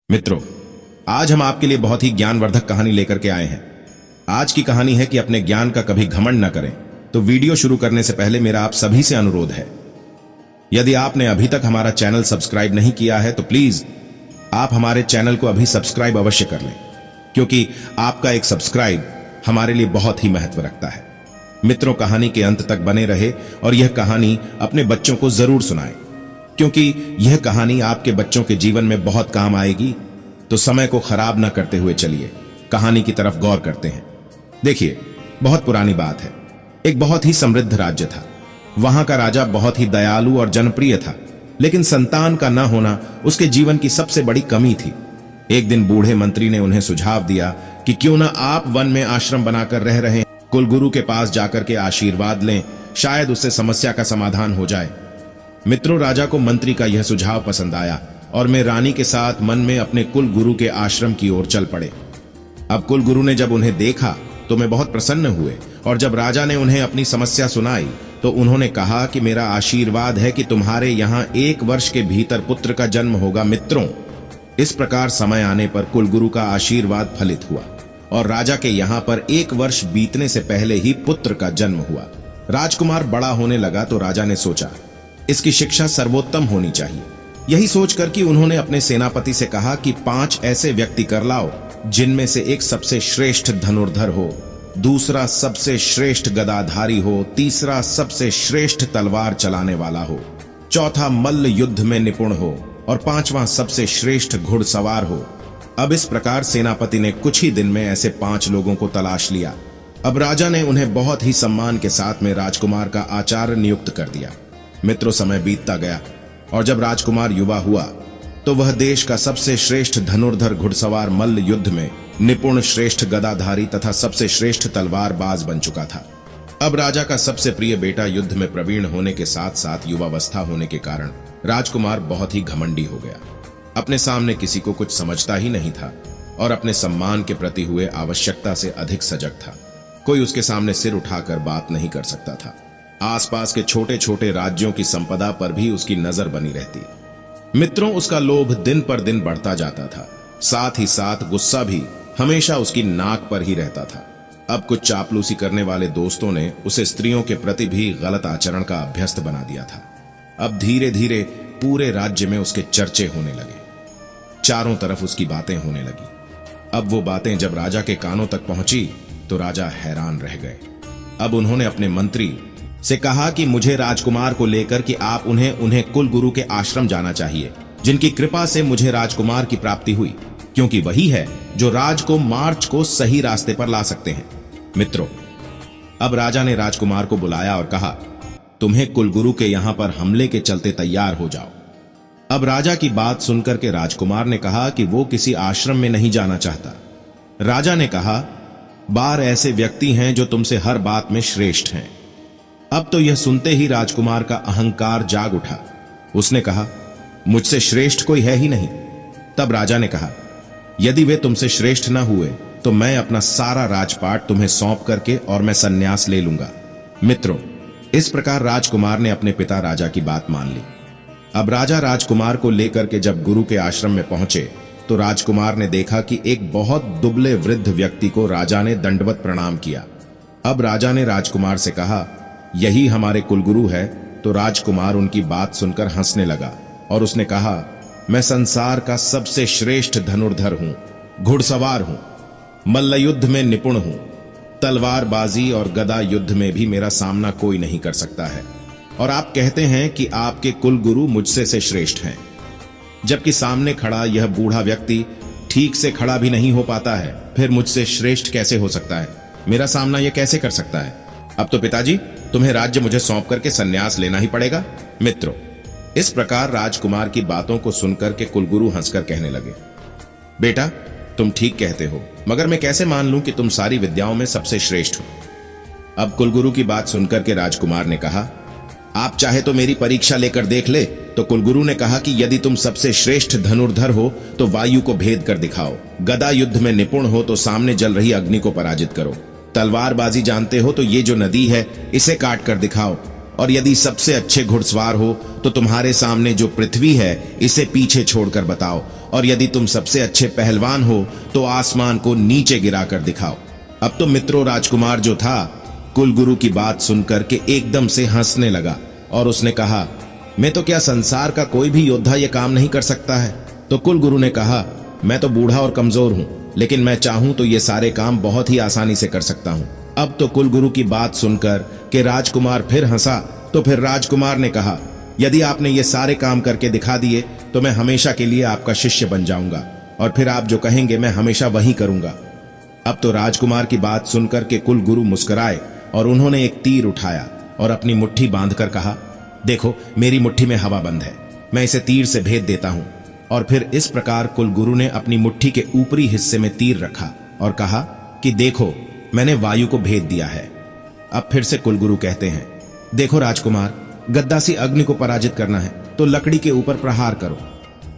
मित्रों, आज हम आपके लिए बहुत ही ज्ञानवर्धक कहानी लेकर के आए हैं। आज की कहानी है कि अपने ज्ञान का कभी घमंड न करें। तो वीडियो शुरू करने से पहले मेरा आप सभी से अनुरोध है, यदि आपने अभी तक हमारा चैनल सब्सक्राइब नहीं किया है तो प्लीज आप हमारे चैनल को अभी सब्सक्राइब अवश्य कर लें, क्योंकि आपका एक सब्सक्राइब हमारे लिए बहुत ही महत्व रखता है। मित्रों, कहानी के अंत तक बने रहे और यह कहानी अपने बच्चों को जरूर सुनाएं, क्योंकि यह कहानी आपके बच्चों के जीवन में बहुत काम आएगी। तो समय को खराब न करते हुए चलिए कहानी की तरफ गौर करते हैं। देखिए, बहुत पुरानी बात है। एक बहुत ही समृद्ध राज्य था। वहां का राजा बहुत ही दयालु और जनप्रिय था, लेकिन संतान का न होना उसके जीवन की सबसे बड़ी कमी थी। एक दिन बूढ़े मंत्री ने उन्हें सुझाव दिया कि क्यों ना आप वन में आश्रम बनाकर रह रहे कुलगुरु के पास जाकर के आशीर्वाद लें, शायद उससे समस्या का समाधान हो जाए। मित्रों, राजा को मंत्री का यह सुझाव पसंद आया और मैं रानी के साथ मन में अपने कुल गुरु के आश्रम की ओर चल पड़े। अब कुल गुरु ने जब उन्हें देखा तो मैं बहुत प्रसन्न हुए, और जब राजा ने उन्हें अपनी समस्या सुनाई तो उन्होंने कहा कि मेरा आशीर्वाद है कि तुम्हारे यहाँ 1 वर्ष के भीतर पुत्र का जन्म होगा। मित्रों, इस प्रकार समय आने पर कुल गुरु का आशीर्वाद फलित हुआ और राजा के यहाँ पर 1 वर्ष बीतने से पहले ही पुत्र का जन्म हुआ। राजकुमार बड़ा होने लगा तो राजा ने सोचा इसकी शिक्षा सर्वोत्तम होनी चाहिए। यही सोचकर कि उन्होंने अपने सेनापति से कहा कि 5 ऐसे व्यक्ति कर लाओ जिनमें से एक सबसे श्रेष्ठ धनुर्धर हो, दूसरा सबसे श्रेष्ठ गदाधारी हो, तीसरा सबसे श्रेष्ठ तलवार चलाने वाला हो, चौथा मल्ल युद्ध में निपुण हो और 5वां सबसे श्रेष्ठ घुड़सवार हो। अब इस प्रकार सेनापति ने कुछ ही दिन में ऐसे 5 लोगों को तलाश लिया। अब राजा ने उन्हें बहुत ही सम्मान के साथ में राजकुमार का आचार्य नियुक्त कर दिया। मित्रों, समय बीतता गया और जब राजकुमार युवा हुआ तो वह देश का सबसे श्रेष्ठ धनुर्धर, घुड़सवार, मल्ल युद्ध में निपुण, श्रेष्ठ गदाधारी तथा सबसे श्रेष्ठ तलवारबाज बन चुका था। अब राजा का सबसे प्रिय बेटा युद्ध में प्रवीण होने के साथ साथ युवावस्था होने के कारण राजकुमार बहुत ही घमंडी हो गया। अपने सामने किसी को कुछ समझता ही नहीं था और अपने सम्मान के प्रति हुए आवश्यकता से अधिक सजग था। कोई उसके सामने सिर उठाकर बात नहीं कर सकता था। आसपास के छोटे छोटे राज्यों की संपदा पर भी उसकी नजर बनी रहती। मित्रों, उसका लोभ दिन पर दिन बढ़ता जाता था, साथ ही साथ गुस्सा भी हमेशा उसकी नाक पर ही रहता था। अब कुछ चापलूसी करने वाले दोस्तों ने उसे स्त्रियों के प्रति भी गलत आचरण का अभ्यस्त बना दिया था। अब धीरे धीरे पूरे राज्य में उसके चर्चे होने लगे, चारों तरफ उसकी बातें होने लगी। अब वो बातें जब राजा के कानों तक पहुंची तो राजा हैरान रह गए। अब उन्होंने अपने मंत्री से कहा कि मुझे राजकुमार को लेकर कि आप उन्हें कुल गुरु के आश्रम जाना चाहिए, जिनकी कृपा से मुझे राजकुमार की प्राप्ति हुई, क्योंकि वही है जो मार्च को सही रास्ते पर ला सकते हैं। मित्रों, अब राजा ने राजकुमार को बुलाया और कहा, तुम्हें कुलगुरु के यहां पर हमले के चलते तैयार हो जाओ। अब राजा की बात सुनकर के राजकुमार ने कहा कि वो किसी आश्रम में नहीं जाना चाहता। राजा ने कहा, 12 ऐसे व्यक्ति हैं जो तुमसे हर बात में श्रेष्ठ हैं। अब तो यह सुनते ही राजकुमार का अहंकार जाग उठा। उसने कहा, मुझसे श्रेष्ठ कोई है ही नहीं। तब राजा ने कहा, यदि वे तुमसे श्रेष्ठ न हुए तो मैं अपना सारा राजपाट तुम्हें सौंप करके और मैं संन्यास ले लूंगा। मित्रों, इस प्रकार राजकुमार ने अपने पिता राजा की बात मान ली। अब राजा राजकुमार को लेकर के जब गुरु के आश्रम में पहुंचे तो राजकुमार ने देखा कि एक बहुत दुबले वृद्ध व्यक्ति को राजा ने दंडवत प्रणाम किया। अब राजा ने राजकुमार से कहा, यही हमारे कुलगुरु है। तो राजकुमार उनकी बात सुनकर हंसने लगा और उसने कहा, मैं संसार का सबसे श्रेष्ठ धनुर्धर हूं, घुड़सवार हूं, मल्ल युद्ध में निपुण हूं, तलवारबाजी और गदा युद्ध में भी मेरा सामना कोई नहीं कर सकता है, और आप कहते हैं कि आपके कुलगुरु मुझसे से श्रेष्ठ हैं, जबकि सामने खड़ा यह बूढ़ा व्यक्ति ठीक से खड़ा भी नहीं हो पाता है, फिर मुझसे श्रेष्ठ कैसे हो सकता है? मेरा सामना यह कैसे कर सकता है? अब तो पिताजी, तुम्हें राज्य मुझे सौंप करके संन्यास लेना ही पड़ेगा। मित्रों, इस प्रकार राजकुमार की बातों को सुनकर के कुलगुरु हंसकर कहने लगे, बेटा, तुम ठीक कहते हो, मगर मैं कैसे मान लूं कि तुम सारी विद्याओं में सबसे श्रेष्ठ हो? अब कुलगुरु की बात सुनकर के राजकुमार ने कहा, आप चाहे तो मेरी परीक्षा लेकर देख ले। तो कुलगुरु ने कहा कि यदि तुम सबसे श्रेष्ठ धनुर्धर हो तो वायु को भेद कर दिखाओ, गदा युद्ध में निपुण हो तो सामने जल रही अग्नि को पराजित करो, तलवारबाजी जानते हो तो ये जो नदी है इसे काट कर दिखाओ, और यदि सबसे अच्छे घुड़सवार हो तो तुम्हारे सामने जो पृथ्वी है इसे पीछे छोड़कर बताओ, और यदि तुम सबसे अच्छे पहलवान हो तो आसमान को नीचे गिराकर दिखाओ। अब तो मित्रों, राजकुमार जो था कुलगुरु की बात सुनकर के एकदम से हंसने लगा और उसने कहा, मैं तो क्या संसार का कोई भी योद्धा ये काम नहीं कर सकता है? तो कुलगुरु ने कहा, मैं तो बूढ़ा और कमजोर हूं, लेकिन मैं चाहूं तो ये सारे काम बहुत ही आसानी से कर सकता हूं। अब तो कुलगुरु की बात सुनकर के राजकुमार फिर हंसा, तो फिर राजकुमार ने कहा, यदि आपने ये सारे काम करके दिखा दिए तो मैं हमेशा के लिए आपका शिष्य बन जाऊंगा और फिर आप जो कहेंगे मैं हमेशा वही करूंगा। अब तो राजकुमार की बात सुनकर के कुलगुरु मुस्कुराए और उन्होंने एक तीर उठाया और अपनी मुट्ठी बांधकर कहा, देखो मेरी मुट्ठी में हवा बंद है, मैं इसे तीर से भेद देता हूं। और फिर इस प्रकार कुलगुरु ने अपनी मुट्ठी के ऊपरी हिस्से में तीर रखा और कहा कि देखो मैंने वायु को भेद दिया है। अब फिर से कुलगुरु कहते हैं, देखो राजकुमार, गद्दासी अग्नि को पराजित करना है तो लकड़ी के ऊपर प्रहार करो।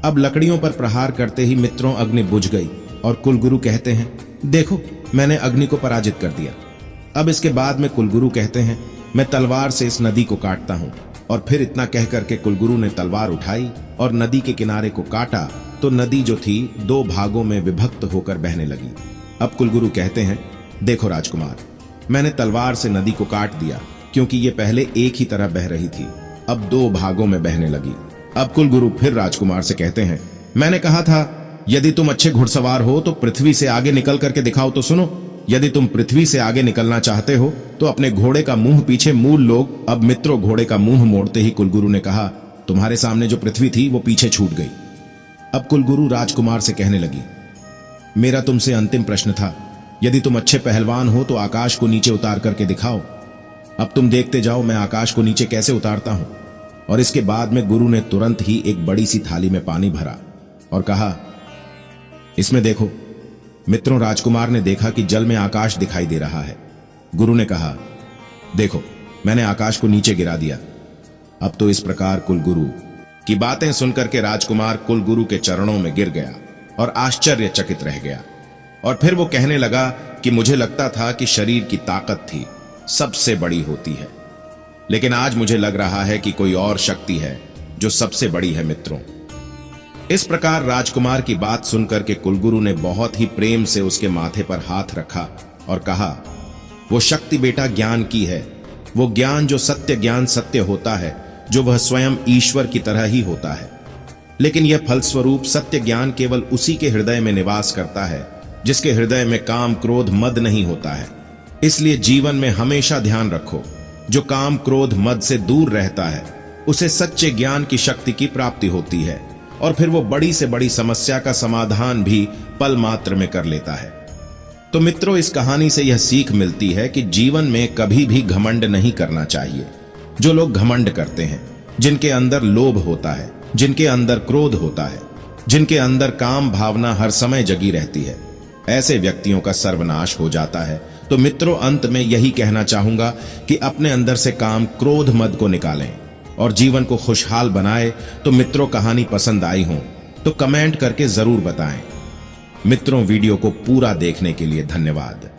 अब लकड़ियों पर प्रहार करते ही मित्रों अग्नि बुझ गई और कुलगुरु कहते हैं, देखो मैंने अग्नि को पराजित कर दिया। अब इसके बाद में कुलगुरु कहते हैं, मैं तलवार से इस नदी को काटता हूं। और फिर इतना कह करके कुलगुरु ने तलवार उठाई और नदी के किनारे को काटा तो नदी जो थी 2 भागों में विभक्त होकर बहने लगी। अब कुलगुरु कहते हैं, देखो राजकुमार, मैंने तलवार से नदी को काट दिया क्योंकि ये पहले एक ही तरह बह रही थी, अब 2 भागों में बहने लगी। अब कुलगुरु फिर राजकुमार से कहते हैं, मैंने कहा था यदि तुम अच्छे घुड़सवार हो तो पृथ्वी से आगे निकल करके दिखाओ तो सुनो। यदि तुम पृथ्वी से आगे निकलना चाहते हो तो अपने घोड़े का मुंह पीछे मूल लोग। अब मित्रों घोड़े का मुंह मोड़ते ही कुलगुरु ने कहा, तुम्हारे सामने जो पृथ्वी थी वो पीछे छूट गई। अब कुलगुरु राजकुमार से कहने लगी, मेरा तुमसे अंतिम प्रश्न था, यदि तुम अच्छे पहलवान हो तो आकाश को नीचे उतार करके दिखाओ। अब तुम देखते जाओ मैं आकाश को नीचे कैसे उतारता हूं। और इसके बाद में गुरु ने तुरंत ही एक बड़ी सी थाली में पानी भरा और कहा, इसमें देखो। मित्रों राजकुमार ने देखा कि जल में आकाश दिखाई दे रहा है। गुरु ने कहा, देखो मैंने आकाश को नीचे गिरा दिया। अब तो इस प्रकार कुलगुरु की बातें सुनकर के राजकुमार कुलगुरु के चरणों में गिर गया और आश्चर्यचकित रह गया। और फिर वो कहने लगा कि मुझे लगता था कि शरीर की ताकत थी सबसे बड़ी होती है, लेकिन आज मुझे लग रहा है कि कोई और शक्ति है जो सबसे बड़ी है। मित्रों इस प्रकार राजकुमार की बात सुनकर के कुलगुरु ने बहुत ही प्रेम से उसके माथे पर हाथ रखा और कहा, वो शक्ति बेटा ज्ञान की है, वो ज्ञान जो सत्य ज्ञान सत्य होता है, जो वह स्वयं ईश्वर की तरह ही होता है। लेकिन यह फलस्वरूप सत्य ज्ञान केवल उसी के हृदय में निवास करता है जिसके हृदय में काम क्रोध मद नहीं होता है। इसलिए जीवन में हमेशा ध्यान रखो, जो काम क्रोध मद से दूर रहता है उसे सच्चे ज्ञान की शक्ति की प्राप्ति होती है और फिर वो बड़ी से बड़ी समस्या का समाधान भी पल मात्र में कर लेता है। तो मित्रों इस कहानी से यह सीख मिलती है कि जीवन में कभी भी घमंड नहीं करना चाहिए। जो लोग घमंड करते हैं, जिनके अंदर लोभ होता है, जिनके अंदर क्रोध होता है, जिनके अंदर काम भावना हर समय जगी रहती है, ऐसे व्यक्तियों का सर्वनाश हो जाता है। तो मित्रों अंत में यही कहना चाहूंगा कि अपने अंदर से काम क्रोध मद को निकालें और जीवन को खुशहाल बनाए। तो मित्रों कहानी पसंद आई हो तो कमेंट करके जरूर बताएं। मित्रों वीडियो को पूरा देखने के लिए धन्यवाद।